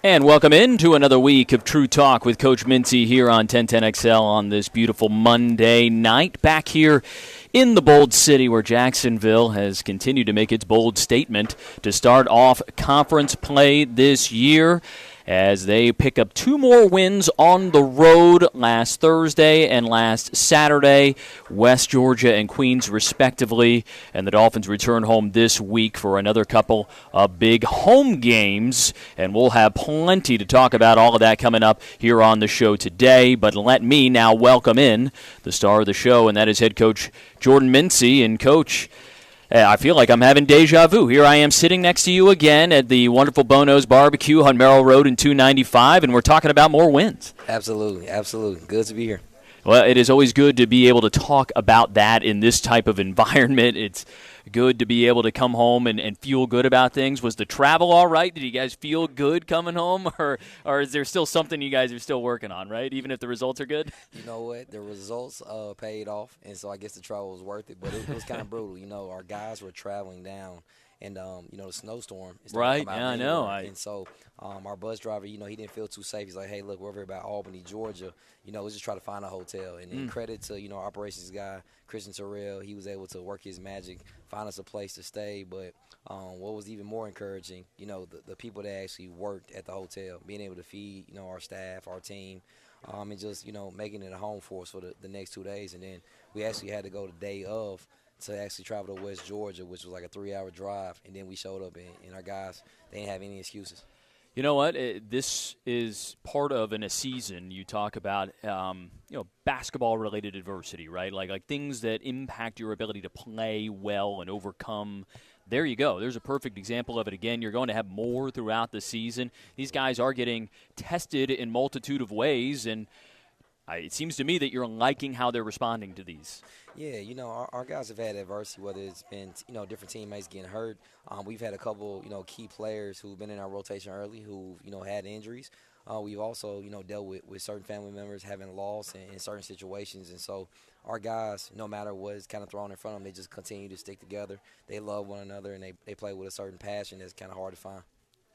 And welcome into another week of True Talk with Coach Mincy here on 1010XL on this beautiful Monday night. Back here in the Bold City where Jacksonville has continued to make its bold statement to start off conference play this year as they pick up two more wins on the road last Thursday and last Saturday, West Georgia and Queens respectively. And the Dolphins return home this week for another couple of big home games. And we'll have plenty to talk about all of that coming up here on the show today. But let me now welcome in the star of the show, and that is head coach Jordan Mincy. And Coach, I feel like I'm having deja vu. Here I am sitting next to you again at the wonderful Bono's Barbecue on Merrill Road in 295, and we're talking about more wins. Absolutely. Good to be here. Well, it is always good to be able to talk about that in this type of environment. It's good to be able to come home and feel good about things. Was the travel all right? Did you guys feel good coming home? Or is there still something you guys are still working on, right, even if the results are good? You know what? The results paid off, and so I guess the travel was worth it. But it was kind of brutal. You know, our guys were traveling down. And, the snowstorm. Right, yeah, I know. And so our bus driver, he didn't feel too safe. He's like, hey, look, we're over about Albany, Georgia. Let's just try to find a hotel. And then credit to, our operations guy, Christian Terrell. He was able to work his magic, find us a place to stay. But what was even more encouraging, the people that actually worked at the hotel, being able to feed, our staff, our team, and just, making it a home for us for the next 2 days. And then we actually had to go the day of to actually travel to West Georgia, which was like a 3-hour drive, and then we showed up, and our guys, they didn't have any excuses. You know what? This is part of in a season you talk about, basketball-related adversity, right? Like things that impact your ability to play well and overcome. There you go. There's a perfect example of it again. You're going to have more throughout the season. These guys are getting tested in multitude of ways, and it seems to me that you're liking how they're responding to these. Yeah, our guys have had adversity, whether it's been, different teammates getting hurt. We've had a couple, key players who've been in our rotation early who've, had injuries. We've also, dealt with certain family members having loss in certain situations. And so our guys, no matter what's kind of thrown in front of them, they just continue to stick together. They love one another, and they play with a certain passion that's kind of hard to find.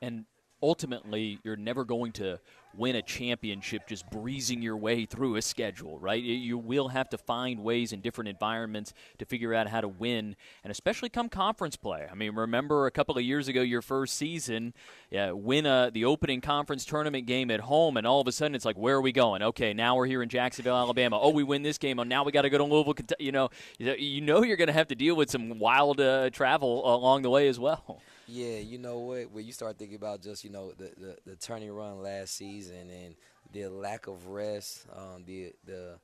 And ultimately, you're never going to win a championship just breezing your way through a schedule, right? You will have to find ways in different environments to figure out how to win, and especially come conference play. I mean, remember a couple of years ago, your first season, win the opening conference tournament game at home, and all of a sudden it's like, where are we going? Okay, now we're here in Jacksonville, Alabama. Oh, we win this game. Oh, now we got to go to Louisville, Kentucky. You know you're going to have to deal with some wild travel along the way as well. Yeah, you know what? When you start thinking about just, the turning run last season and the lack of rest, the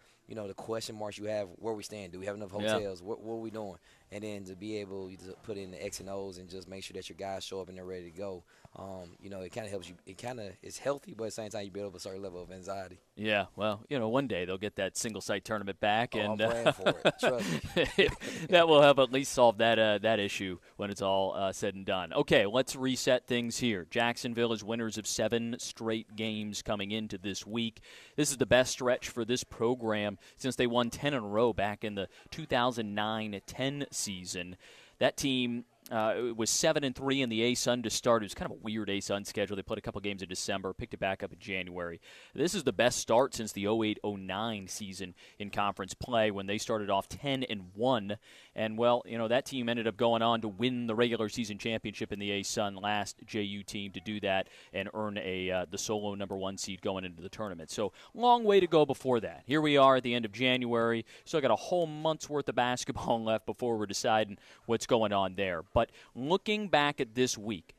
question marks you have, where we stand, do we have enough hotels, what are we doing? And then to be able to put in the X and O's and just make sure that your guys show up and they're ready to go, it kind of helps you. It kind of is healthy, but at the same time you build up a certain level of anxiety. Yeah, well, one day they'll get that single-site tournament back. I'm praying for it. Trust me. That will help at least solve that issue when it's all said and done. Okay, let's reset things here. Jacksonville is winners of 7 straight games coming into this week. This is the best stretch for this program since they won 10 in a row back in the 2009-10 season. That team was 7-3 in the A-Sun to start. It was kind of a weird A-Sun schedule. They played a couple games in December, picked it back up in January. This is the best start since the 08-09 season in conference play when they started off 10-1. And, well, that team ended up going on to win the regular season championship in the A-Sun, last JU team to do that and earn the solo number 1 seed going into the tournament. So, long way to go before that. Here we are at the end of January. Still got a whole month's worth of basketball left before we're deciding what's going on there. But looking back at this week,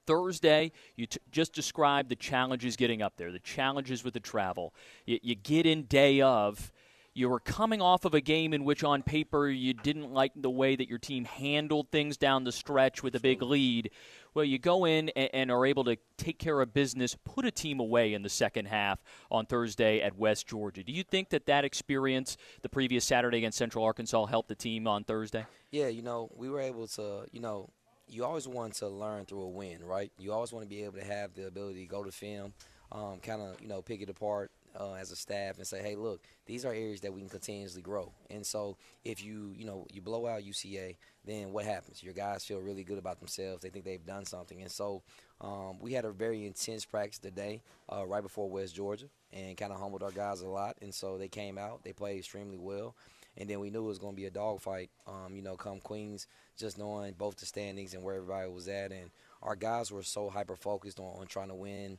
Thursday, you just described the challenges getting up there, the challenges with the travel. You get in day of. You were coming off of a game in which on paper you didn't like the way that your team handled things down the stretch with a big lead. Well, you go in and are able to take care of business, put a team away in the second half on Thursday at West Georgia. Do you think that experience the previous Saturday against Central Arkansas helped the team on Thursday? Yeah, we were able to, you always want to learn through a win, right? You always want to be able to have the ability to go to film, kind of, pick it apart, as a staff and say, hey, look, these are areas that we can continuously grow. And so if you blow out UCA, then what happens? Your guys feel really good about themselves. They think they've done something. And so we had a very intense practice today right before West Georgia and kind of humbled our guys a lot. And so they came out. They played extremely well. And then we knew it was going to be a dogfight, come Queens, just knowing both the standings and where everybody was at. And our guys were so hyper-focused on trying to win,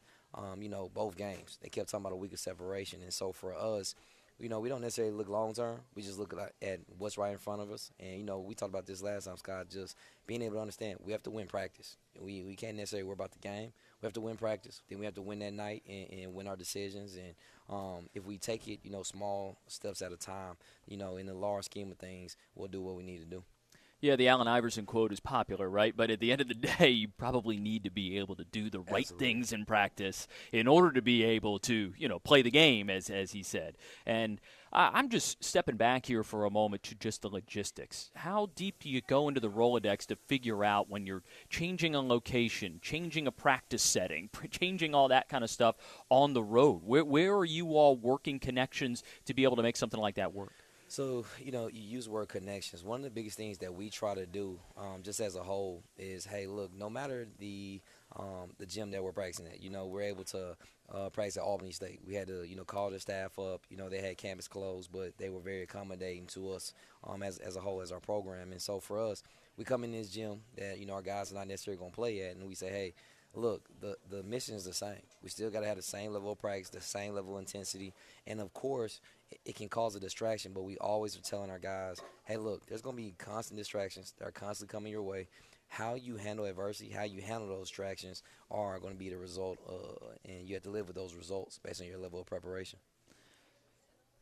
both games. They kept talking about a week of separation. And so for us, we don't necessarily look long-term. We just look at what's right in front of us. And, we talked about this last time, Scott, just being able to understand we have to win practice. We can't necessarily worry about the game. We have to win practice. Then we have to win that night and win our decisions. And if we take it, small steps at a time, in the large scheme of things, we'll do what we need to do. Yeah, the Allen Iverson quote is popular, right? But at the end of the day, you probably need to be able to do the right things in practice in order to be able to, play the game, as he said. And I'm just stepping back here for a moment to just the logistics. How deep do you go into the Rolodex to figure out when you're changing a location, changing a practice setting, changing all that kind of stuff on the road? Where are you all working connections to be able to make something like that work? So, you use the word connections. One of the biggest things that we try to do, just as a whole, is, hey, look, no matter the gym that we're practicing at, we're able to practice at Albany State. We had to, call the staff up. They had campus closed, but they were very accommodating to us as a whole, as our program. And so for us, we come in this gym that, our guys are not necessarily going to play at, and we say, hey, look, the mission is the same. We still got to have the same level of practice, the same level of intensity. And, of course, it can cause a distraction, but we always are telling our guys, hey, look, there's going to be constant distractions that are constantly coming your way. How you handle adversity, how you handle those distractions are going to be the result, and you have to live with those results based on your level of preparation.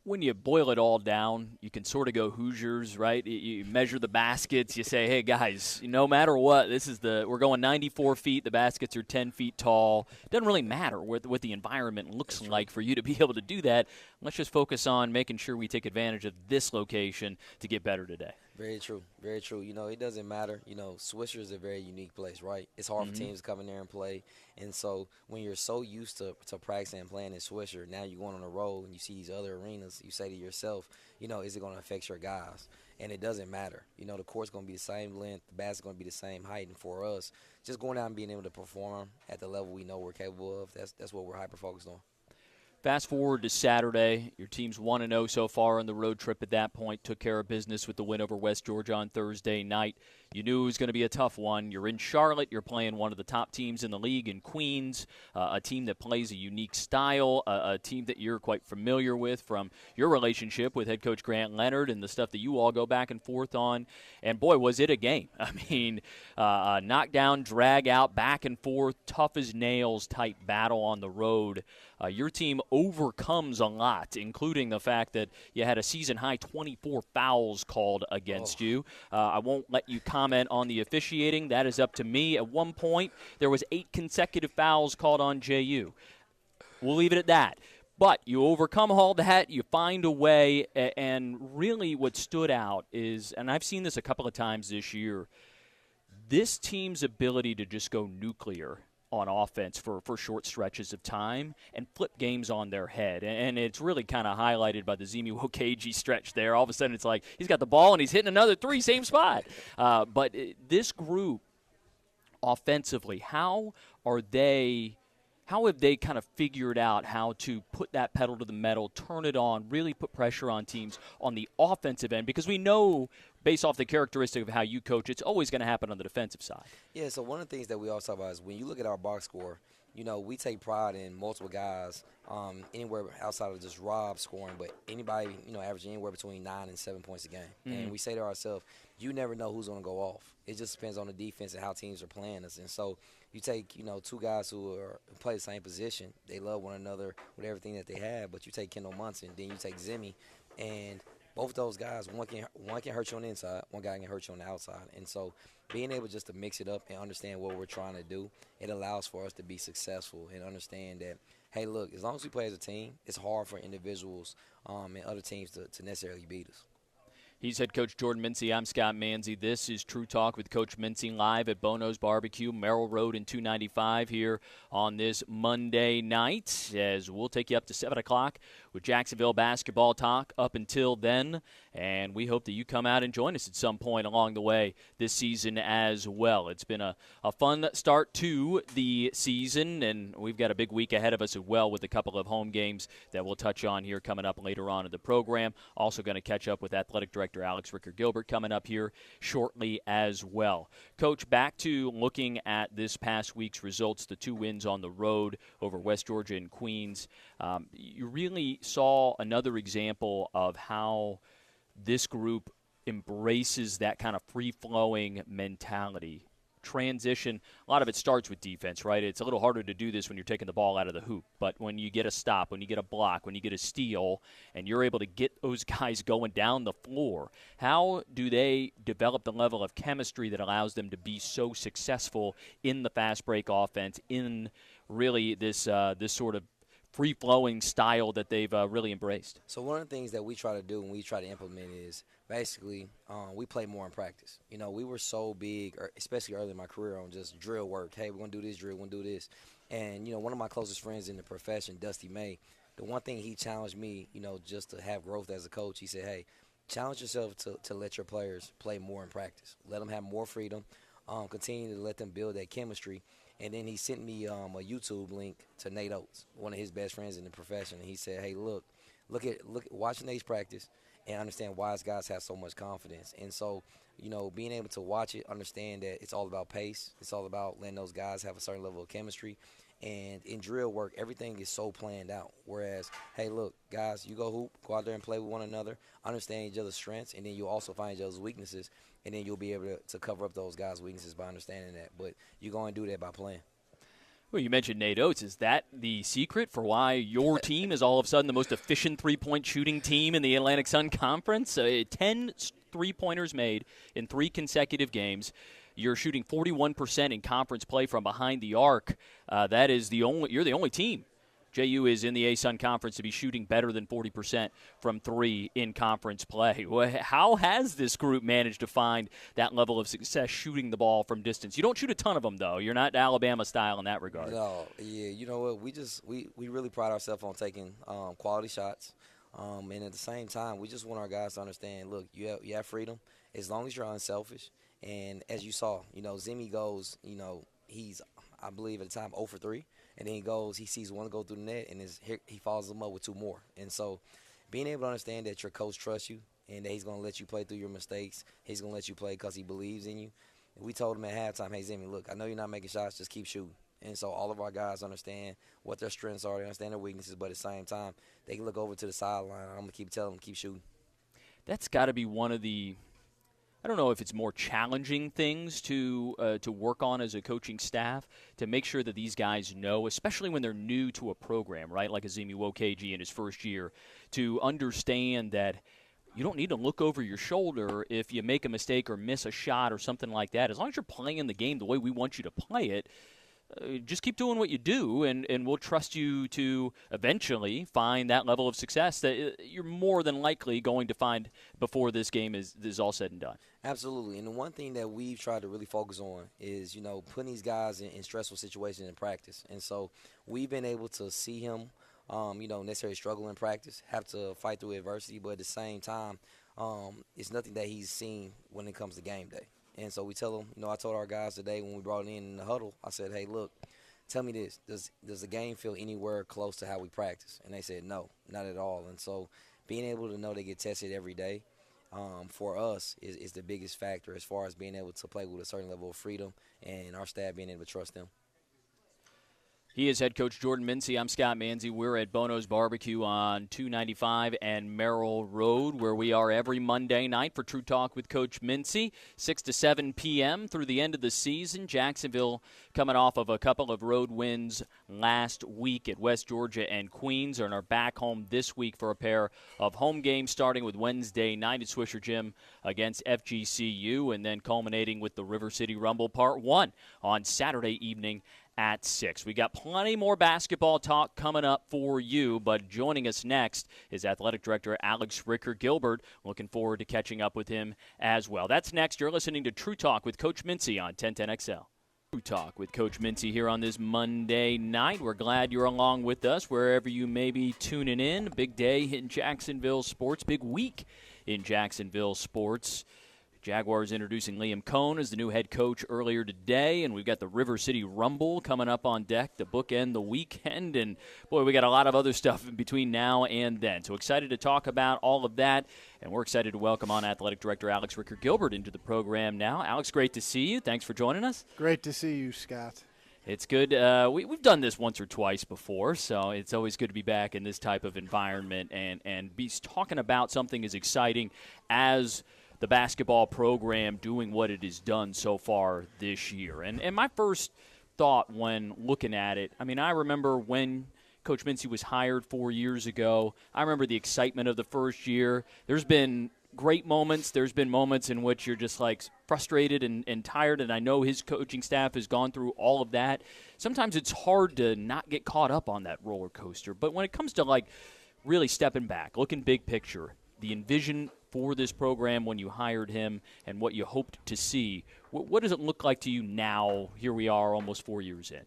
When you boil it all down, you can sort of go Hoosiers, right? You measure the baskets. You say, hey, guys, no matter what, we're going 94 feet. The baskets are 10 feet tall. It doesn't really matter what the environment looks like for you to be able to do that. Let's just focus on making sure we take advantage of this location to get better today. Very true. Very true. It doesn't matter. Swisher is a very unique place, right? It's hard for teams to come in there and play. And so when you're so used to practicing and playing in Swisher, now you're going on the road and you see these other arenas, you say to yourself, is it going to affect your guys? And it doesn't matter. The court's going to be the same length, the basket's going to be the same height. And for us, just going out and being able to perform at the level we know we're capable of, that's what we're hyper-focused on. Fast forward to Saturday. Your team's 1-0 so far on the road trip at that point. Took care of business with the win over West Georgia on Thursday night. You knew it was going to be a tough one. You're in Charlotte. You're playing one of the top teams in the league in Queens, a team that plays a unique style, a team that you're quite familiar with from your relationship with head coach Grant Leonard and the stuff that you all go back and forth on. And, boy, was it a game. I mean, knockdown, drag out, back and forth, tough as nails type battle on the road. Your team overcomes a lot, including the fact that you had a season-high 24 fouls called against you. I won't let you comment on the officiating. That is up to me. At one point, there was 8 consecutive fouls called on JU. We'll leave it at that. But you overcome all that, you find a way, and really what stood out is, and I've seen this a couple of times this year, this team's ability to just go nuclear on offense for short stretches of time and flip games on their head. And it's really kind of highlighted by the Zemi Wokeji stretch there. All of a sudden it's like he's got the ball and he's hitting another 3, same spot. But this group offensively, how have they kind of figured out how to put that pedal to the metal, turn it on, really put pressure on teams on the offensive end? Because we know, based off the characteristic of how you coach, it's always going to happen on the defensive side. Yeah, so one of the things that we always talk about is when you look at our box score, we take pride in multiple guys anywhere outside of just Rob scoring, but anybody, averaging anywhere between 9 and 7 points a game. Mm-hmm. And we say to ourselves, you never know who's going to go off. It just depends on the defense and how teams are playing us. And so you take, 2 guys who play the same position. They love one another with everything that they have, but you take Kendall Munson, then you take Zemi, and both of those guys, one can hurt you on the inside, one guy can hurt you on the outside. And so being able just to mix it up and understand what we're trying to do, it allows for us to be successful and understand that, hey, look, as long as we play as a team, it's hard for individuals and other teams to necessarily beat us. He's head coach Jordan Mincy. I'm Scott Manzi. This is True Talk with Coach Mincy live at Bono's Barbecue, Merrill Road in 295 here on this Monday night, as we'll take you up to 7 o'clock with Jacksonville basketball talk up until then. And we hope that you come out and join us at some point along the way this season as well. It's been a fun start to the season, and we've got a big week ahead of us as well with a couple of home games that we'll touch on here coming up later on in the program. Also going to catch up with Athletic Director Alex Ricker-Gilbert coming up here shortly as well. Coach, back to looking at this past week's results, the 2 wins on the road over West Georgia and Queens. You really saw another example of how this group embraces that kind of free-flowing mentality. Transition, a lot of it starts with defense, right? It's a little harder to do this when you're taking the ball out of the hoop. But when you get a stop, when you get a block, when you get a steal, and you're able to get those guys going down the floor, how do they develop the level of chemistry that allows them to be so successful in the fast break offense, in really this sort of free-flowing style that they've really embraced? So one of the things that we try to do and we try to implement is basically we play more in practice. You know, we were so big, especially early in my career, on just drill work. Hey, we're going to do this drill, we're going to do this. And, you know, one of my closest friends in the profession, Dusty May, the one thing he challenged me, you know, just to have growth as a coach, he said, hey, challenge yourself to let your players play more in practice. Let them have more freedom. Continue to let them build that chemistry. And then he sent me a YouTube link to Nate Oates, one of his best friends in the profession. And he said, hey, watch Nate's practice and understand why his guys have so much confidence. And so, you know, being able to watch it, understand that it's all about pace. It's all about letting those guys have a certain level of chemistry. And in drill work, everything is so planned out. Whereas, hey, look, guys, you go hoop, go out there and play with one another, understand each other's strengths, and then you'll also find each other's weaknesses, and then you'll be able to cover up those guys' weaknesses by understanding that. But you're going to do that by playing. Well, you mentioned Nate Oates. Is that the secret for why your team is all of a sudden the most efficient three-point shooting team in the Atlantic Sun Conference? 10 three-pointers made in 3 consecutive games. You're shooting 41% in conference play from behind the arc. You're the only team. JU is in the A-Sun Conference to be shooting better than 40% from 3 in conference play. How has this group managed to find that level of success shooting the ball from distance? You don't shoot a ton of them, though. You're not Alabama style in that regard. No, yeah, you know what? We really pride ourselves on taking quality shots. And at the same time, we just want our guys to understand, look, you have freedom as long as you're unselfish. And as you saw, you know, Zimmy goes, you know, he's, I believe at the time, 0 for 3. And then he sees one go through the net, and he follows them up with 2 more. And so being able to understand that your coach trusts you and that he's going to let you play through your mistakes, he's going to let you play because he believes in you. And we told him at halftime, hey, Zimmy, look, I know you're not making shots, just keep shooting. And so all of our guys understand what their strengths are, they understand their weaknesses, but at the same time, they can look over to the sideline. I'm going to keep telling them, keep shooting. That's got to be one of the, I don't know if it's more challenging things to work on as a coaching staff, to make sure that these guys know, especially when they're new to a program, right, like Azimi Wokeji in his first year, to understand that you don't need to look over your shoulder if you make a mistake or miss a shot or something like that. As long as you're playing the game the way we want you to play it, just keep doing what you do, and we'll trust you to eventually find that level of success that you're more than likely going to find before this game is all said and done. Absolutely. And the one thing that we've tried to really focus on is, you know, putting these guys in stressful situations in practice. And so we've been able to see him, you know, necessarily struggle in practice, have to fight through adversity, but at the same time, it's nothing that he's seen when it comes to game day. And so we tell them, you know, I told our guys today when we brought it in the huddle, I said, hey, look, tell me this. Does the game feel anywhere close to how we practice? And they said, no, not at all. And so being able to know they get tested every day for us is the biggest factor as far as being able to play with a certain level of freedom and our staff being able to trust them. He is head coach Jordan Mincy. I'm Scott Manzi. We're at Bono's Barbecue on 295 and Merrill Road, where we are every Monday night for True Talk with Coach Mincy, 6 to 7 p.m. through the end of the season. Jacksonville coming off of a couple of road wins last week at West Georgia and Queens, and are back home this week for a pair of home games, starting with Wednesday night at Swisher Gym against FGCU, and then culminating with the River City Rumble Part 1 on Saturday evening at 6. We got plenty more basketball talk coming up for you, but joining us next is Athletic Director Alex Ricker-Gilbert. Looking forward to catching up with him as well. That's next. You're listening to True Talk with Coach Mincy on 1010XL. True Talk with Coach Mincy here on this Monday night. We're glad you're along with us wherever you may be tuning in. Big day in Jacksonville sports, big week in Jacksonville sports. Jaguars introducing Liam Cohn as the new head coach earlier today, and we've got the River City Rumble coming up on deck to bookend the weekend, and boy, we got a lot of other stuff in between now and then. So excited to talk about all of that, and we're excited to welcome on Athletic Director Alex Ricker-Gilbert into the program now. Alex, great to see you. Thanks for joining us. Great to see you, Scott. It's good. We've done this once or twice before, so it's always good to be back in this type of environment and be talking about something as exciting as the basketball program doing what it has done so far this year. And my first thought when looking at it, I mean, I remember when Coach Mincy was hired 4 years ago. I remember the excitement of the first year. There's been great moments. There's been moments in which you're just like frustrated and tired, and I know his coaching staff has gone through all of that. Sometimes it's hard to not get caught up on that roller coaster. But when it comes to like really stepping back, looking big picture, the envision for this program when you hired him and what you hoped to see, what does it look like to you now? Here we are almost 4 years in.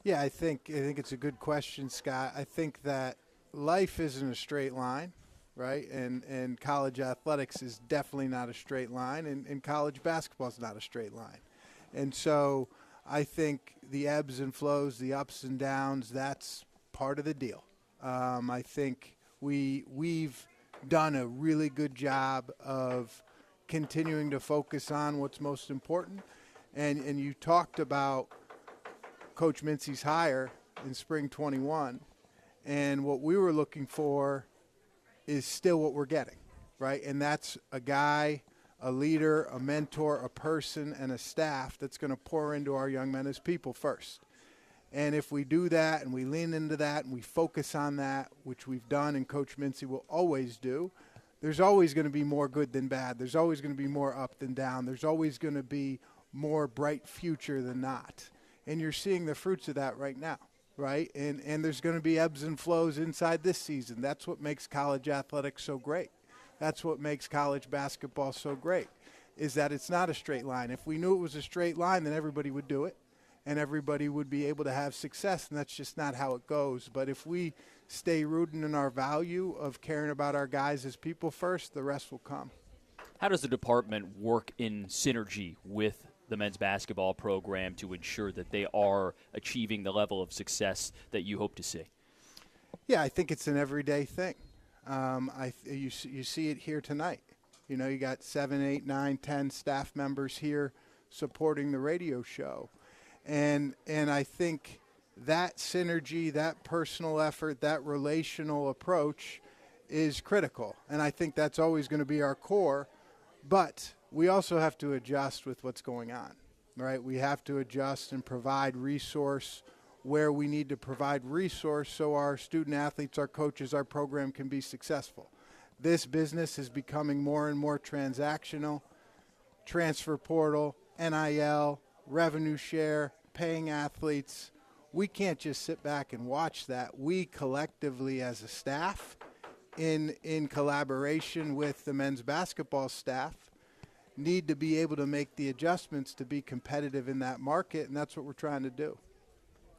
Yeah, I think it's a good question, Scott. I think that life isn't a straight line, right? And college athletics is definitely not a straight line, and college basketball is not a straight line. And so I think the ebbs and flows, the ups and downs, that's part of the deal. I think we've done a really good job of continuing to focus on what's most important. And you talked about Coach Mincy's hire in spring 21, and what we were looking for is still what we're getting, right? And that's a guy, a leader, a mentor, a person, and a staff that's going to pour into our young men as people first. And if we do that and we lean into that and we focus on that, which we've done and Coach Mincy will always do, there's always going to be more good than bad. There's always going to be more up than down. There's always going to be more bright future than not. And you're seeing the fruits of that right now, right? And there's going to be ebbs and flows inside this season. That's what makes college athletics so great. That's what makes college basketball so great, is that it's not a straight line. If we knew it was a straight line, then everybody would do it, and everybody would be able to have success, and that's just not how it goes. But if we stay rooted in our value of caring about our guys as people first, the rest will come. How does the department work in synergy with the men's basketball program to ensure that they are achieving the level of success that you hope to see? Yeah, I think it's an everyday thing. You see it here tonight. You know, you got 7, 8, 9, 10 staff members here supporting the radio show. And I think that synergy, that personal effort, that relational approach is critical. And I think that's always going to be our core. But we also have to adjust with what's going on, right? We have to adjust and provide resource where we need to provide resource so our student athletes, our coaches, our program can be successful. This business is becoming more and more transactional, transfer portal, NIL, revenue share, paying athletes. We can't just sit back and watch that. We collectively as a staff, in collaboration with the men's basketball staff, need to be able to make the adjustments to be competitive in that market, and that's what we're trying to do.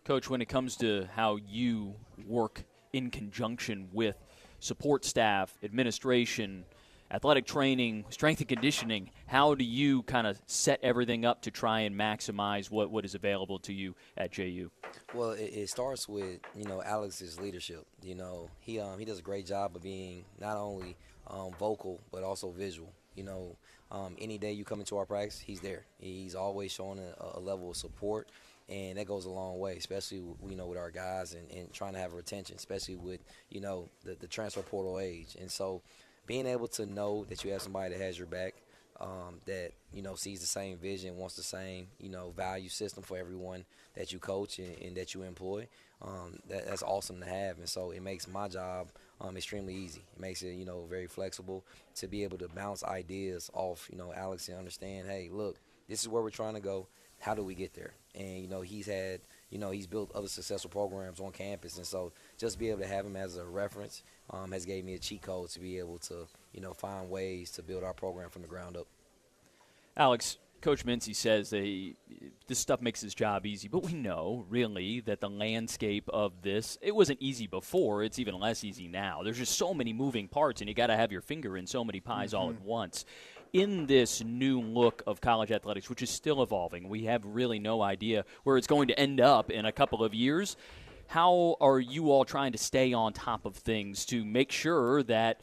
Coach, when it comes to how you work in conjunction with support staff, administration, athletic training, strength and conditioning, how do you kind of set everything up to try and maximize what is available to you at JU? Well, it starts with, Alex's leadership. He does a great job of being not only vocal but also visual. Any day you come into our practice, he's there. He's always showing a level of support, and that goes a long way, especially with our guys and trying to have retention, especially with the transfer portal age. And so being able to know that you have somebody that has your back, that sees the same vision, wants the same value system for everyone that you coach and that you employ, that's awesome to have. And so it makes my job extremely easy. It makes it very flexible to be able to bounce ideas off Alex and understand, hey, look, this is where we're trying to go. How do we get there? and he's built other successful programs on campus, and so just be able to have him as a reference has gave me a cheat code to be able to find ways to build our program from the ground up. Alex, Coach Mincy says this stuff makes his job easy, but we know, really, that the landscape of this, it wasn't easy before. It's even less easy now. There's just so many moving parts, and you got to have your finger in so many pies all at once. In this new look of college athletics, which is still evolving, we have really no idea where it's going to end up in a couple of years. How are you all trying to stay on top of things to make sure that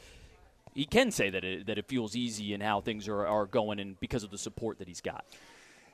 he can say that it feels easy in how things are going and because of the support that he's got?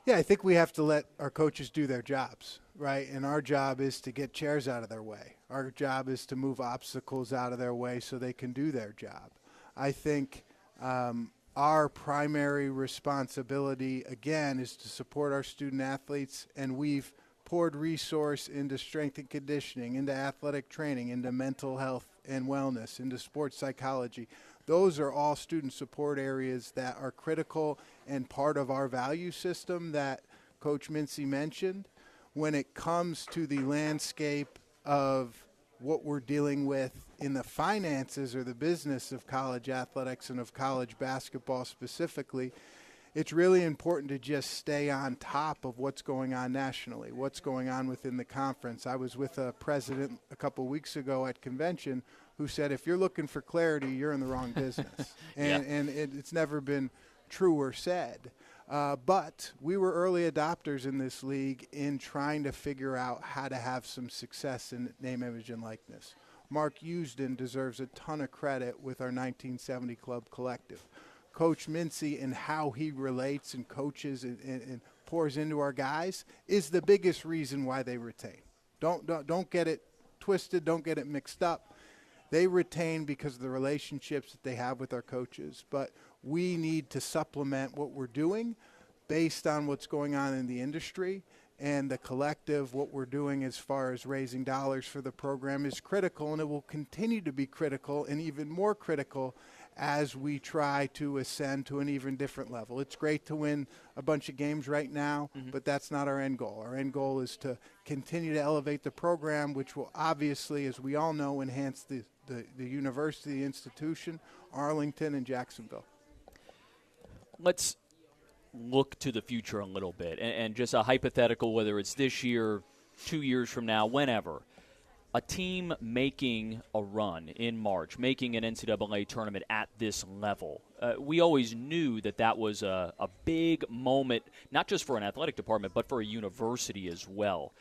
Yeah, I think we have to let our coaches do their jobs, right? And our job is to get chairs out of their way. Our job is to move obstacles out of their way so they can do their job. I think our primary responsibility, again, is to support our student athletes, and we've poured resource into strength and conditioning, into athletic training, into mental health and wellness, into sports psychology. Those are all student support areas that are critical and part of our value system that Coach Mincy mentioned. When it comes to the landscape of what we're dealing with in the finances or the business of college athletics and of college basketball specifically, it's really important to just stay on top of what's going on nationally, what's going on within the conference. I was with a president a couple weeks ago at convention who said, if you're looking for clarity, you're in the wrong business. And it's never been truer said. But we were early adopters in this league in trying to figure out how to have some success in name, image, and likeness. Mark Usden deserves a ton of credit with our 1970 Club Collective. Coach Mincy and how he relates and coaches and pours into our guys is the biggest reason why they retain. Don't get it twisted. Don't get it mixed up. They retain because of the relationships that they have with our coaches. But we need to supplement what we're doing based on what's going on in the industry. And the collective, what we're doing as far as raising dollars for the program is critical, and it will continue to be critical and even more critical as we try to ascend to an even different level. It's great to win a bunch of games right now, but that's not our end goal. Our end goal is to continue to elevate the program, which will obviously, as we all know, enhance the university, the institution, Arlington, and Jacksonville. Let's look to the future a little bit, and just a hypothetical, whether it's this year, 2 years from now, whenever. A team making a run in March, making an NCAA tournament at this level, we always knew that was a big moment, not just for an athletic department, but for a university as well.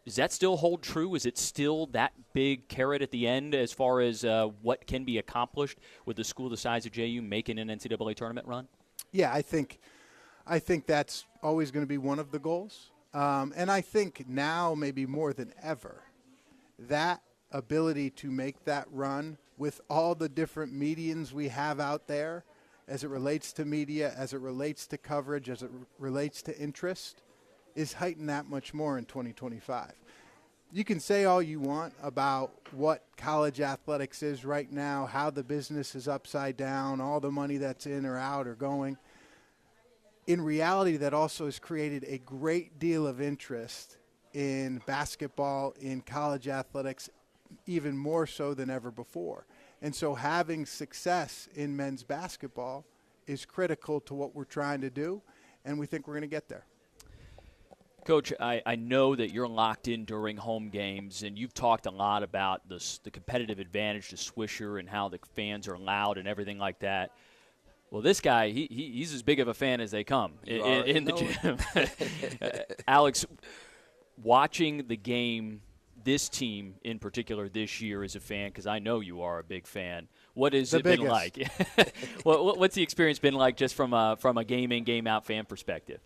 Does that still hold true? Is it still that big carrot at the end as far as what can be accomplished with the school the size of JU making an NCAA tournament run? Yeah, I think that's always going to be one of the goals. And I think now maybe more than ever, that ability to make that run with all the different medians we have out there as it relates to media, as it relates to coverage, as it relates to interest, is heightened that much more in 2025. You can say all you want about what college athletics is right now, how the business is upside down, all the money that's in or out or going. In reality, that also has created a great deal of interest in basketball, in college athletics, even more so than ever before. And so having success in men's basketball is critical to what we're trying to do, and we think we're going to get there. Coach, I know that you're locked in during home games, and you've talked a lot about the competitive advantage to Swisher and how the fans are loud and everything like that. Well, this guy, he's as big of a fan as they come in the gym. Alex, watching the game, this team in particular this year as a fan, because I know you are a big fan, what has it been like? What's the experience been like just from a game-in, game-out fan perspective?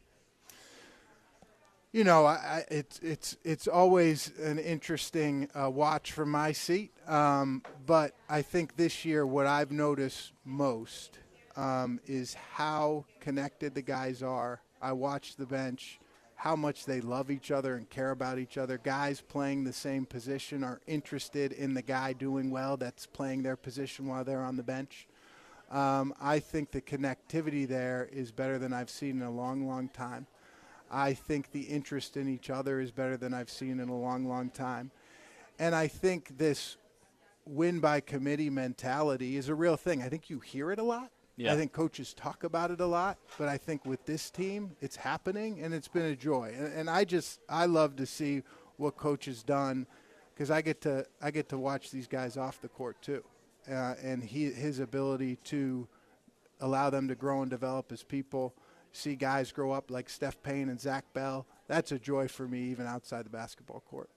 You know, it's always an interesting watch from my seat. But I think this year what I've noticed most is how connected the guys are. I watch the bench, how much they love each other and care about each other. Guys playing the same position are interested in the guy doing well that's playing their position while they're on the bench. I think the connectivity there is better than I've seen in a long, long time. I think the interest in each other is better than I've seen in a long, long time. And I think this win by committee mentality is a real thing. I think you hear it a lot. Yeah. I think coaches talk about it a lot, but I think with this team, it's happening, and it's been a joy. And I love to see what Coach has done, because I get to watch these guys off the court too, and his ability to allow them to grow and develop as people, see guys grow up like Steph Payne and Zach Bell. That's a joy for me, even outside the basketball court.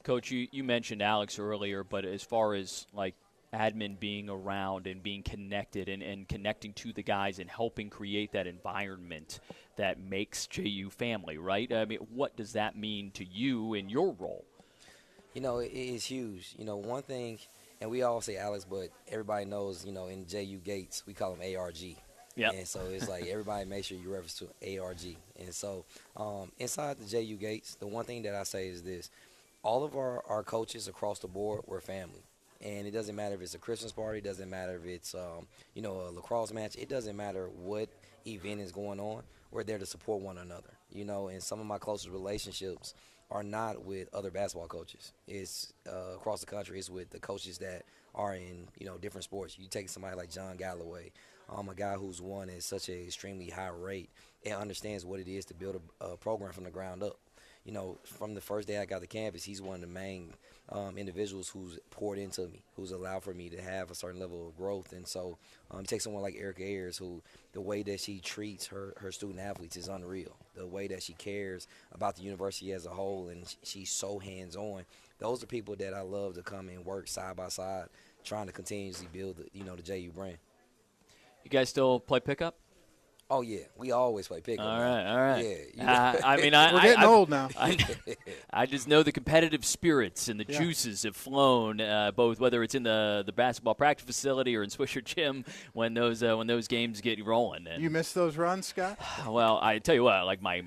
Coach, you mentioned Alex earlier, but as far as like admin being around and being connected and connecting to the guys and helping create that environment that makes JU family, right? I mean, what does that mean to you in your role? You know, it is huge. You know, one thing, and we all say Alex, but everybody knows, you know, in JU Gates, we call him ARG. Yeah. And so it's like everybody make sure you reference to ARG. And so inside the JU Gates, the one thing that I say is this. All of our coaches across the board, we're family. And it doesn't matter if it's a Christmas party. It doesn't matter if it's, you know, a lacrosse match. It doesn't matter what event is going on. We're there to support one another, you know. And some of my closest relationships are not with other basketball coaches. It's across the country. It's with the coaches that are in, you know, different sports. You take somebody like John Galloway, a guy who's won at such an extremely high rate and understands what it is to build a program from the ground up. You know, from the first day I got to campus, he's one of the main individuals who's poured into me, who's allowed for me to have a certain level of growth. And so you take someone like Erica Ayers, who the way that she treats her student athletes is unreal. The way that she cares about the university as a whole, and she's so hands-on. Those are people that I love to come and work side by side, trying to continuously build, the JU brand. You guys still play pickup? Oh, yeah. We always play pickup. All right. Yeah. I mean, we're getting old now. I just know the competitive spirits and the juices have flown, both whether it's in the basketball practice facility or in Swisher Gym when those games get rolling. And, you miss those runs, Scott? Well, I tell you what, like my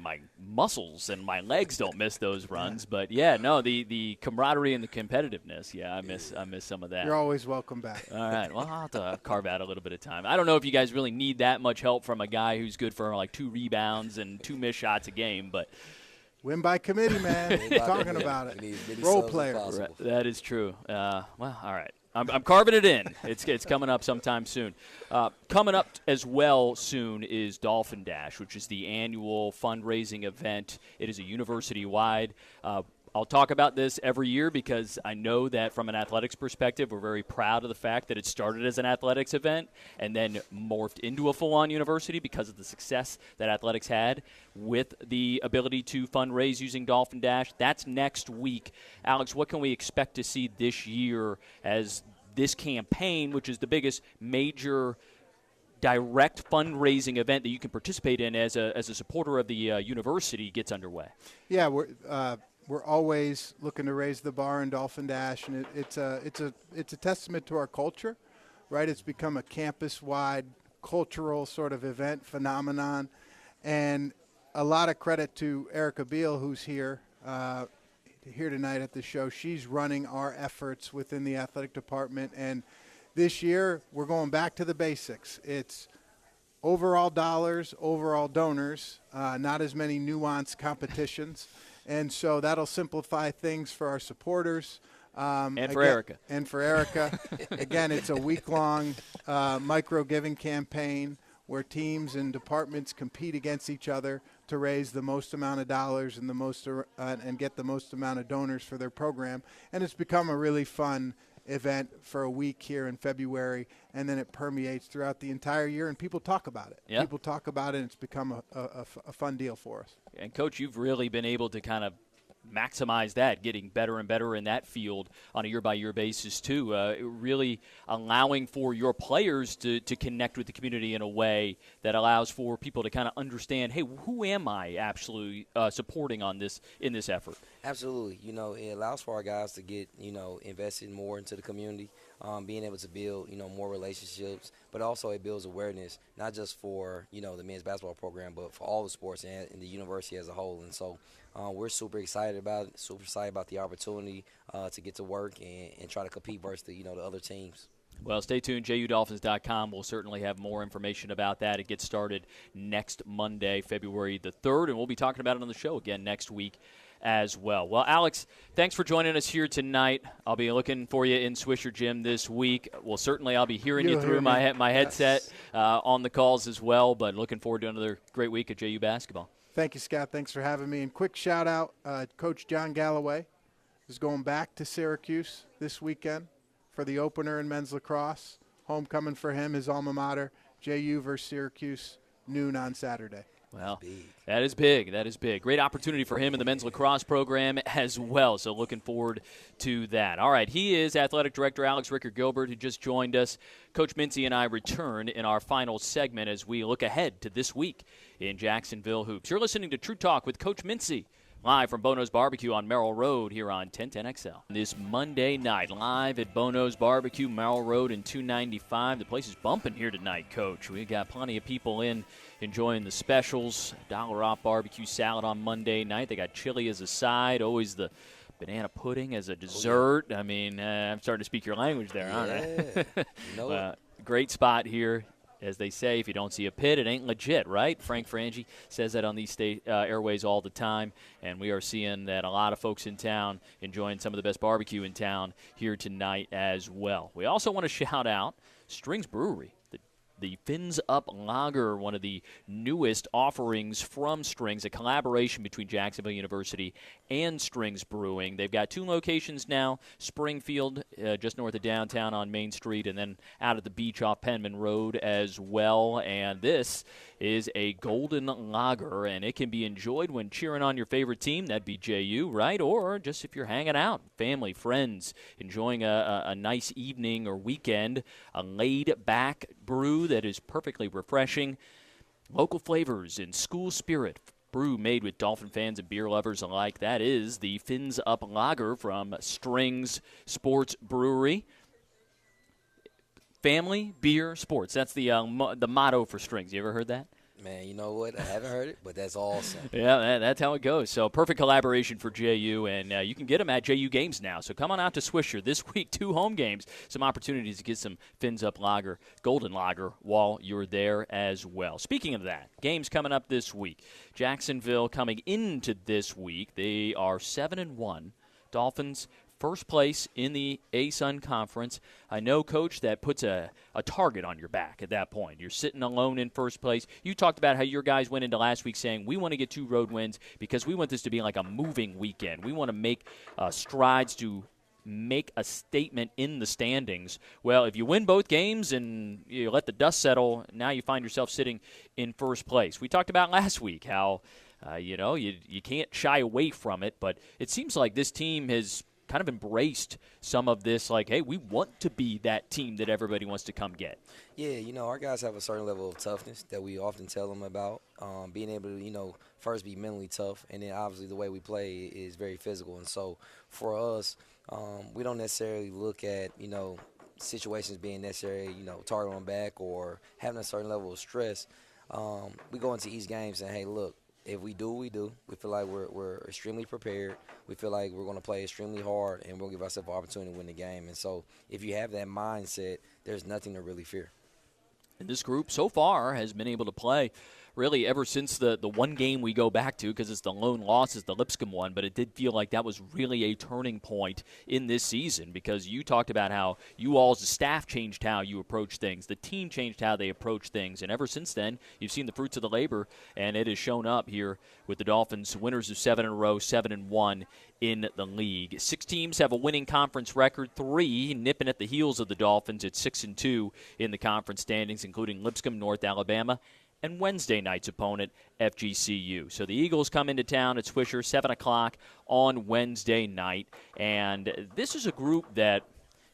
muscles and my legs don't miss those runs, but yeah, no, the camaraderie and the competitiveness, I miss some of that. You're always welcome back. All right, well, I'll have to carve out a little bit of time. I don't know if you guys really need that much help from a guy who's good for like 2 rebounds and 2 missed shots a game, but win by committee, man. We're talking about it. Role player. Right, that is true. Well, all right. I'm carving it in. It's coming up sometime soon. Coming up as well soon is Dolphin Dash, which is the annual fundraising event. It is a university-wide. I'll talk about this every year because I know that from an athletics perspective, we're very proud of the fact that it started as an athletics event and then morphed into a full-on university because of the success that athletics had with the ability to fundraise using Dolphin Dash. That's next week. Alex, what can we expect to see this year as this campaign, which is the biggest major direct fundraising event that you can participate in as a supporter of the university, gets underway? Yeah, we're always looking to raise the bar in Dolphin Dash, and it's a testament to our culture, right? It's become a campus-wide cultural sort of event phenomenon, and a lot of credit to Erica Beal, who's here tonight at the show. She's running our efforts within the athletic department, and this year we're going back to the basics. It's overall dollars, overall donors, not as many nuanced competitions. And so that'll simplify things for our supporters. And for Erica. And for Erica. Again, it's a week-long micro-giving campaign where teams and departments compete against each other to raise the most amount of dollars and and get the most amount of donors for their program. And it's become a really fun event for a week here in February, and then it permeates throughout the entire year, and people talk about it. Yeah. People talk about it, and it's become a fun deal for us. And, Coach, you've really been able to kind of maximize that, getting better and better in that field on a year-by-year basis too, really allowing for your players to connect with the community in a way that allows for people to kind of understand, hey, who am I actually supporting in this effort? Absolutely. It allows for our guys to get, invested more into the community, being able to build, more relationships, but also it builds awareness, not just for, the men's basketball program, but for all the sports and the university as a whole. And so we're super excited about the opportunity to get to work and try to compete versus the other teams. Well, stay tuned. JUDolphins.com. We'll certainly have more information about that. It gets started next Monday, February the 3rd, and we'll be talking about it on the show again next week as well. Well, Alex, thanks for joining us here tonight. I'll be looking for you in Swisher Gym this week. Well, certainly I'll be hearing you through my headset on the calls as well, but looking forward to another great week of JU basketball. Thank you, Scott. Thanks for having me. And quick shout-out, Coach John Galloway is going back to Syracuse this weekend for the opener in men's lacrosse. Homecoming for him, his alma mater, JU versus Syracuse, noon on Saturday. Well, that is big. That is big. Great opportunity for him in the men's lacrosse program as well, so looking forward to that. All right, he is Athletic Director Alex Rickard-Gilbert, who just joined us. Coach Mincy and I return in our final segment as we look ahead to this week in Jacksonville Hoops. You're listening to True Talk with Coach Mincy, live from Bono's Barbecue on Merrill Road here on 1010XL. This Monday night, live at Bono's Barbecue, Merrill Road in 295. The place is bumping here tonight, Coach. We got plenty of people in enjoying the specials. $1 off barbecue salad on Monday night. They got chili as a side, always the banana pudding as a dessert. I mean, I'm starting to speak your language there, aren't I? Great spot here. As they say, if you don't see a pit, it ain't legit, right? Frank Frangie says that on these airways all the time, and we are seeing that a lot of folks in town enjoying some of the best barbecue in town here tonight as well. We also want to shout out Strings Brewery. The Fins Up Lager, one of the newest offerings from Strings, a collaboration between Jacksonville University and Strings Brewing. They've got 2 locations now, Springfield, just north of downtown on Main Street, and then out at the beach off Penman Road as well. And this is a golden lager, and it can be enjoyed when cheering on your favorite team. That'd be JU, right? Or just if you're hanging out, family, friends, enjoying a nice evening or weekend, a laid-back brew that is perfectly refreshing. Local flavors and school spirit. Brew made with Dolphin fans and beer lovers alike. That is the Fins Up Lager from Strings Sports Brewery. Family, beer, sports. That's the motto for Strings. You ever heard that? Man, you know what? I haven't heard it, but that's awesome. Yeah, that's how it goes. So perfect collaboration for JU, and you can get them at JU games now. So come on out to Swisher this week, 2 home games, some opportunities to get some Fins Up Lager, Golden Lager, while you're there as well. Speaking of that, games coming up this week. Jacksonville coming into this week, they are 7-1. Dolphins first place in the ASUN Conference. I know, Coach, that puts a target on your back at that point. You're sitting alone in first place. You talked about how your guys went into last week saying, we want to get 2 road wins because we want this to be like a moving weekend. We want to make strides to make a statement in the standings. Well, if you win both games and you let the dust settle, now you find yourself sitting in first place. We talked about last week how, you can't shy away from it, but it seems like this team has kind of embraced some of this, like, hey, we want to be that team that everybody wants to come get. Yeah, our guys have a certain level of toughness that we often tell them about. Being able to, first be mentally tough, and then obviously the way we play is very physical. And so for us, we don't necessarily look at, situations being necessary, target on back or having a certain level of stress. We go into each game saying, hey, look, if we do, we do. We feel like we're extremely prepared. We feel like we're going to play extremely hard, and we'll give ourselves an opportunity to win the game. And so if you have that mindset, there's nothing to really fear. And this group so far has been able to play really ever since the one game we go back to, because it's the lone loss is the Lipscomb one, but it did feel like that was really a turning point in this season, because you talked about how you all as a staff changed how you approach things. The team changed how they approach things, and ever since then, you've seen the fruits of the labor, and it has shown up here with the Dolphins, winners of 7 in a row, 7-1 in the league. 6 teams have a winning conference record, 3 nipping at the heels of the Dolphins at 6-2 in the conference standings, including Lipscomb, North Alabama, and Wednesday night's opponent, FGCU. So the Eagles come into town at Swisher, 7 o'clock on Wednesday night. And this is a group that,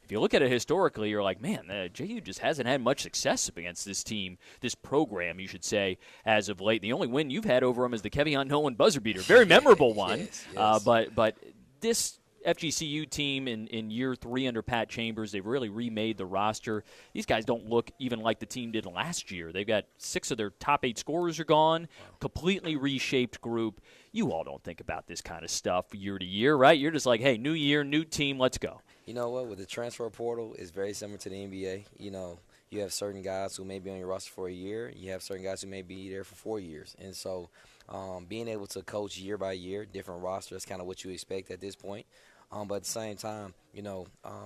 if you look at it historically, you're like, man, JU just hasn't had much success against this team, this program, you should say, as of late. The only win you've had over them is the Kevion Nolan buzzer beater. Very memorable one. Yes. But this FGCU team in year 3 under Pat Chambers, they've really remade the roster. These guys don't look even like the team did last year. They've got 6 of their top 8 scorers are gone, completely reshaped group. You all don't think about this kind of stuff year to year, right? You're just like, hey, new year, new team, let's go. You know what? With the transfer portal, it's very similar to the NBA. You have certain guys who may be on your roster for a year. You have certain guys who may be there for 4 years. And so being able to coach year by year, different roster, that's kind of what you expect at this point. But at the same time,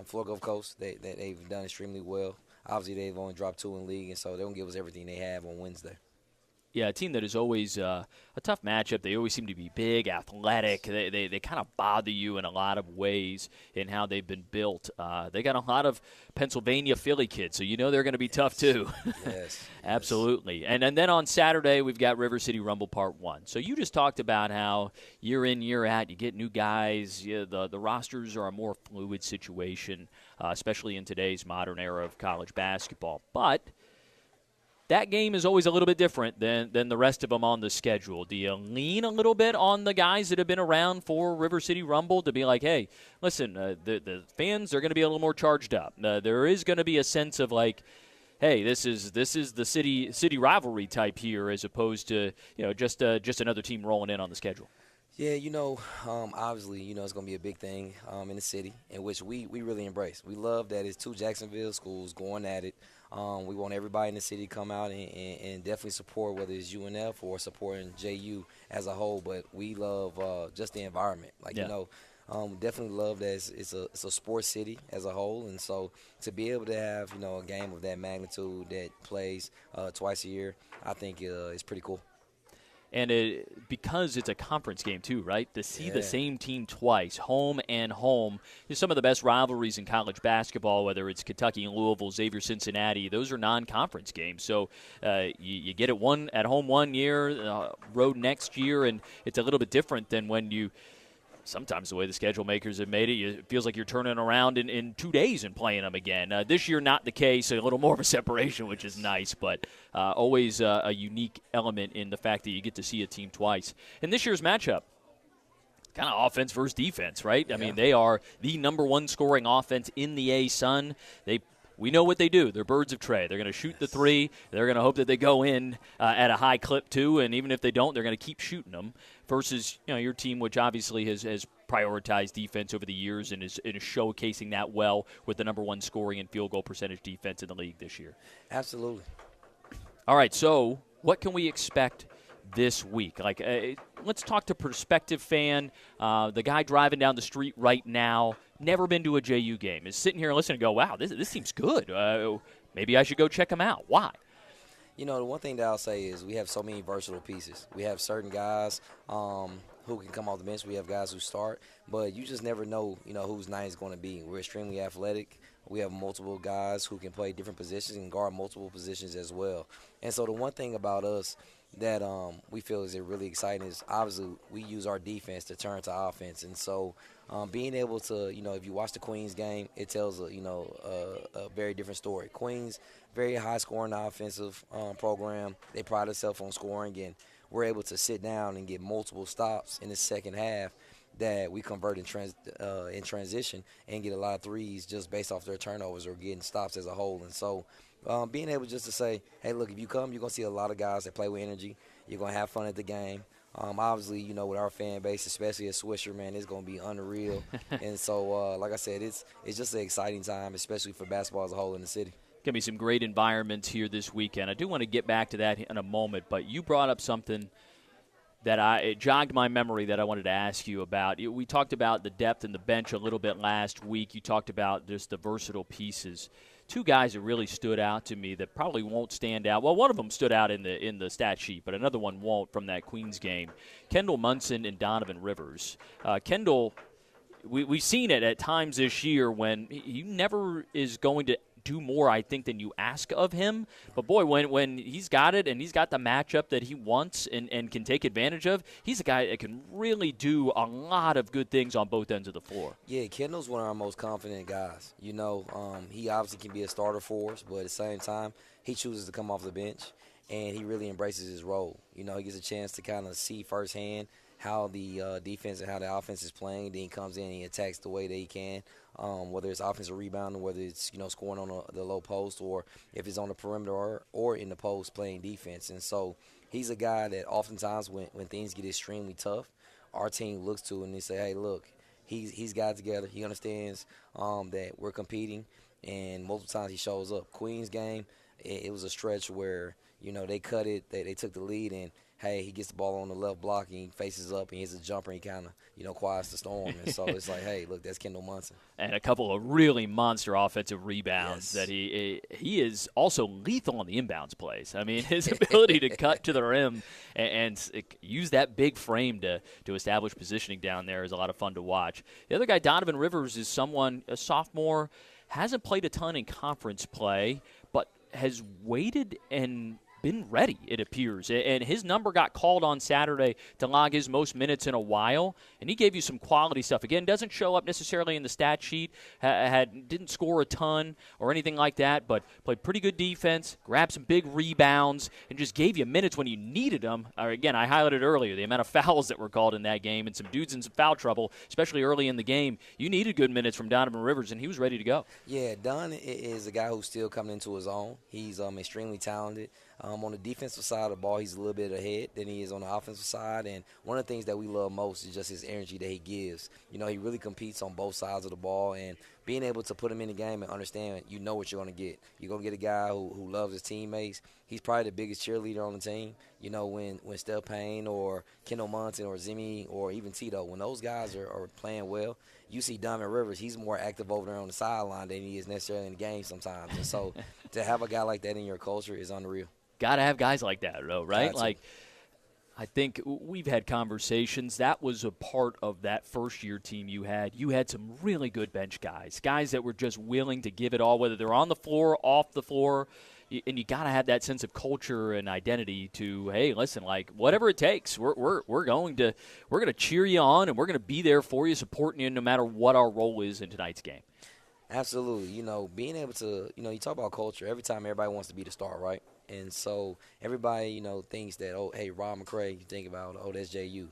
Florida Gulf Coast, they've done extremely well. Obviously, they've only dropped 2 in the league, and so they're going to give us everything they have on Wednesday. Yeah, a team that is always a tough matchup. They always seem to be big, athletic. They kind of bother you in a lot of ways in how they've been built. They got a lot of Pennsylvania Philly kids, so you know they're going to be tough too. Yes. Absolutely. And then on Saturday, we've got River City Rumble Part 1. So you just talked about how year in, year out, you get new guys. The rosters are a more fluid situation, especially in today's modern era of college basketball. But that game is always a little bit different than the rest of them on the schedule. Do you lean a little bit on the guys that have been around for River City Rumble to be like, hey, listen, the fans are going to be a little more charged up. There is going to be a sense of like, hey, this is the city rivalry type here, as opposed to just another team rolling in on the schedule. Yeah, obviously, it's going to be a big thing in the city, in which we really embrace. We love that it's 2 Jacksonville schools going at it. We want everybody in the city to come out and definitely support, whether it's UNF or supporting JU as a whole. But we love just the environment. Definitely love that it's a sports city as a whole. And so to be able to have, a game of that magnitude that plays twice a year, I think is pretty cool. And because it's a conference game too, right? To see the same team twice, home and home, is some of the best rivalries in college basketball, whether it's Kentucky and Louisville, Xavier, Cincinnati. Those are non-conference games. So you get it at home 1 year, road next year, and it's a little bit different than when you – sometimes the way the schedule makers have made it, it feels like you're turning around in 2 days and playing them again. This year, not the case, a little more of a separation, which is nice, but always a unique element in the fact that you get to see a team twice. In this year's matchup, kind of offense versus defense, right? Yeah. I mean, they are the number 1 scoring offense in the A-Sun. We know what they do. They're birds of Trey. They're going to shoot the 3. They're going to hope that they go in at a high clip, too. And even if they don't, they're going to keep shooting them. Versus, your team, which obviously has prioritized defense over the years and is showcasing that well with the number 1 scoring and field goal percentage defense in the league this year. Absolutely. All right, so what can we expect this week? Let's talk to prospective fan, the guy driving down the street right now, never been to a JU game, is sitting here and listening and go, wow, this seems good. Maybe I should go check them out. Why? The one thing that I'll say is we have so many versatile pieces. We have certain guys who can come off the bench. We have guys who start. But you just never know, whose night is going to be. We're extremely athletic. We have multiple guys who can play different positions and guard multiple positions as well. And so the one thing about us that we feel is really exciting is obviously we use our defense to turn to offense. And so being able to, if you watch the Queens game, it tells a very different story. Queens, very high-scoring offensive program. They pride themselves on scoring, and we're able to sit down and get multiple stops in the second half that we convert in transition and get a lot of threes just based off their turnovers or getting stops as a whole. And so being able just to say, hey, look, if you come, you're going to see a lot of guys that play with energy. You're going to have fun at the game. Obviously, with our fan base, especially at Swisher, man, it's going to be unreal. And so, like I said, it's just an exciting time, especially for basketball as a whole in the city. Going to be some great environments here this weekend. I do want to get back to that in a moment, but you brought up something that it jogged my memory that I wanted to ask you about. We talked about the depth in the bench a little bit last week. You talked about just the versatile pieces. 2 guys that really stood out to me that probably won't stand out. Well, one of them stood out in the stat sheet, but another one won't from that Queens game. Kendall Munson and Donovan Rivers. Kendall, we've seen it at times this year when he never is going to do more, I think, than you ask of him. But, boy, when he's got it and he's got the matchup that he wants and can take advantage of, he's a guy that can really do a lot of good things on both ends of the floor. Yeah, Kendall's one of our most confident guys. He obviously can be a starter for us, but at the same time, he chooses to come off the bench, and he really embraces his role. He gets a chance to kind of see firsthand how the defense and how the offense is playing. Then he comes in and he attacks the way that he can, whether it's offensive rebounding, whether it's scoring on the low post, or if it's on the perimeter or in the post playing defense. And so he's a guy that oftentimes when things get extremely tough, our team looks to and they say, hey, look, he's got it together. He understands that we're competing, and multiple times he shows up. Queens game, it was a stretch where, they cut it, they took the lead, and hey, he gets the ball on the left block, and he faces up, and he hits a jumper, and he kind of, quiets the storm. And so it's like, hey, look, that's Kendall Munson. And a couple of really monster offensive rebounds that he is also lethal on the inbounds plays. I mean, his ability to cut to the rim and use that big frame to establish positioning down there is a lot of fun to watch. The other guy, Donovan Rivers, is a sophomore, hasn't played a ton in conference play, but has waited and been ready, it appears. And his number got called on Saturday to log his most minutes in a while, and he gave you some quality stuff. Again, doesn't show up necessarily in the stat sheet, didn't score a ton or anything like that, but played pretty good defense, grabbed some big rebounds, and just gave you minutes when you needed them. Again, I highlighted earlier the amount of fouls that were called in that game and some dudes in some foul trouble, especially early in the game. You needed good minutes from Donovan Rivers, and he was ready to go. Yeah, Don is a guy who's still coming into his own. He's extremely talented. On the defensive side of the ball, he's a little bit ahead than he is on the offensive side. And one of the things that we love most is just his energy that he gives. He really competes on both sides of the ball. And being able to put him in the game and understand, what you're going to get. You're going to get a guy who loves his teammates. He's probably the biggest cheerleader on the team. When Steph Payne or Kendall Munson or Zimmy or even Tito, when those guys are playing well, you see Donovan Rivers, he's more active over there on the sideline than he is necessarily in the game sometimes. And so to have a guy like that in your culture is unreal. Got to have guys like that, though, right? Like, I think we've had conversations. That was a part of that first-year team you had. You had some really good bench guys that were just willing to give it all, whether they're on the floor, off the floor. And you got to have that sense of culture and identity to, hey, listen, whatever it takes, we're going to cheer you on, and we're going to be there for you, supporting you no matter what our role is in tonight's game. Absolutely. Being able to, you talk about culture. Every time everybody wants to be the star, right? And so everybody, thinks that, oh, hey, Rob McCray, you think about, oh, that's JU.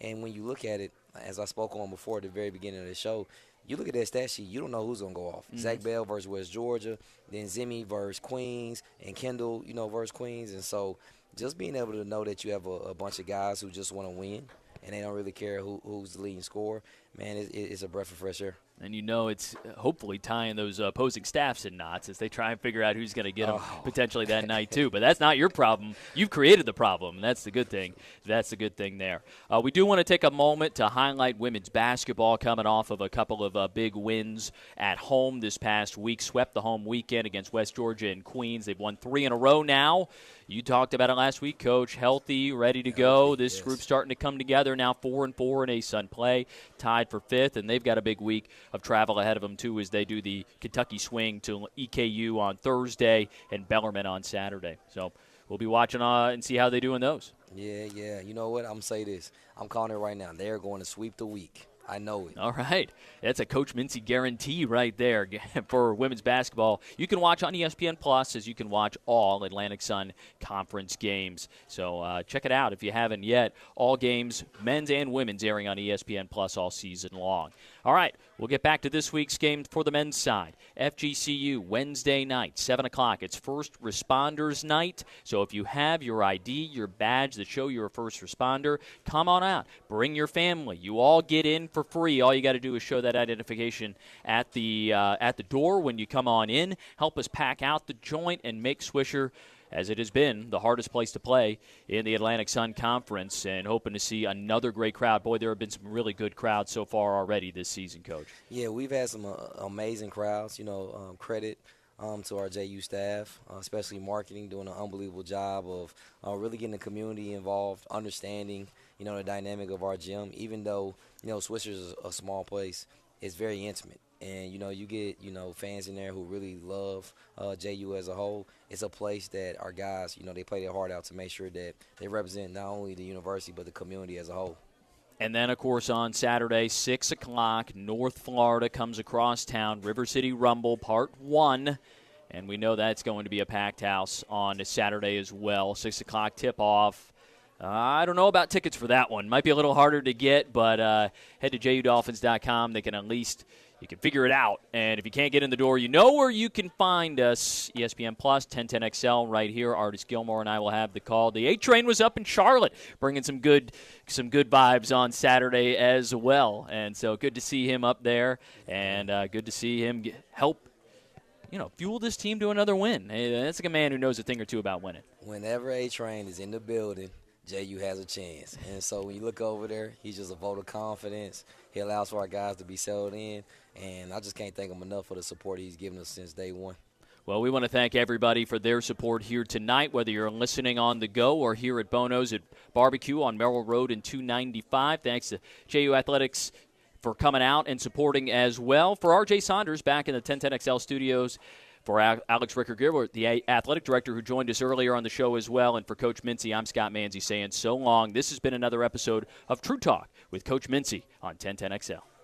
And when you look at it, as I spoke on before at the very beginning of the show, you look at that stat sheet, you don't know who's going to go off. Mm-hmm. Zach Bell versus West Georgia, then Zimmy versus Queens, and Kendall, versus Queens. And so just being able to know that you have a bunch of guys who just want to win and they don't really care who's the leading scorer, man, it's a breath of fresh air. And it's hopefully tying those opposing staffs in knots as they try and figure out who's going to get them potentially that night too. But that's not your problem. You've created the problem, and that's the good thing. That's the good thing there. We do want to take a moment to highlight women's basketball coming off of a couple of big wins at home this past week. Swept the home weekend against West Georgia and Queens. They've won 3 in a row now. You talked about it last week, Coach. Healthy, ready to go. This group's starting to come together now, 4-4 in ASUN play, tied for 5th, and they've got a big week of travel ahead of them, too, as they do the Kentucky swing to EKU on Thursday and Bellarmine on Saturday. So we'll be watching and see how they do in those. Yeah. You know what? I'm going to say this. I'm calling it right now. They're going to sweep the week. I know it. All right. That's a Coach Mincy guarantee right there for women's basketball. You can watch on ESPN Plus as you can watch all Atlantic Sun Conference games. So check it out if you haven't yet. All games, men's and women's, airing on ESPN Plus all season long. All right. We'll get back to this week's game for the men's side. FGCU, Wednesday night, 7 o'clock. It's First Responders Night. So if you have your ID, your badge that show you're a first responder, come on out. Bring your family. You all get in for free. All you got to do is show that identification at the door when you come on in. Help us pack out the joint and make Swisher, as it has been, the hardest place to play in the Atlantic Sun Conference, and hoping to see another great crowd. Boy, there have been some really good crowds so far already this season, Coach. Yeah, we've had some amazing crowds. Credit to our JU staff, especially marketing, doing an unbelievable job of really getting the community involved, understanding, the dynamic of our gym. Even though, Swisher's is a small place, it's very intimate. And, you get, fans in there who really love JU as a whole. It's a place that our guys, they play their heart out to make sure that they represent not only the university but the community as a whole. And then, of course, on Saturday, 6 o'clock, North Florida comes across town, River City Rumble Part 1. And we know that's going to be a packed house on Saturday as well. 6 o'clock tip-off. I don't know about tickets for that one. Might be a little harder to get, but head to JUDolphins.com. They can at least you can figure it out. And if you can't get in the door, you know where you can find us. ESPN Plus, 1010XL right here. Artis Gilmore and I will have the call. The A Train was up in Charlotte, bringing some good vibes on Saturday as well. And so good to see him up there, and good to see him help fuel this team to another win. That's like a man who knows a thing or two about winning. Whenever A Train is in the building, JU has a chance. And so when you look over there, he's just a vote of confidence. He allows for our guys to be settled in. And I just can't thank him enough for the support he's given us since day one. Well, we want to thank everybody for their support here tonight, whether you're listening on the go or here at Bono's at Barbecue on Merrill Road in 295. Thanks to JU Athletics for coming out and supporting as well. For R.J. Saunders back in the 1010XL studios, for Alex Ricker-Gilbert, the athletic director who joined us earlier on the show as well, and for Coach Mincy, I'm Scott Manzi saying so long. This has been another episode of True Talk with Coach Mincy on 1010XL.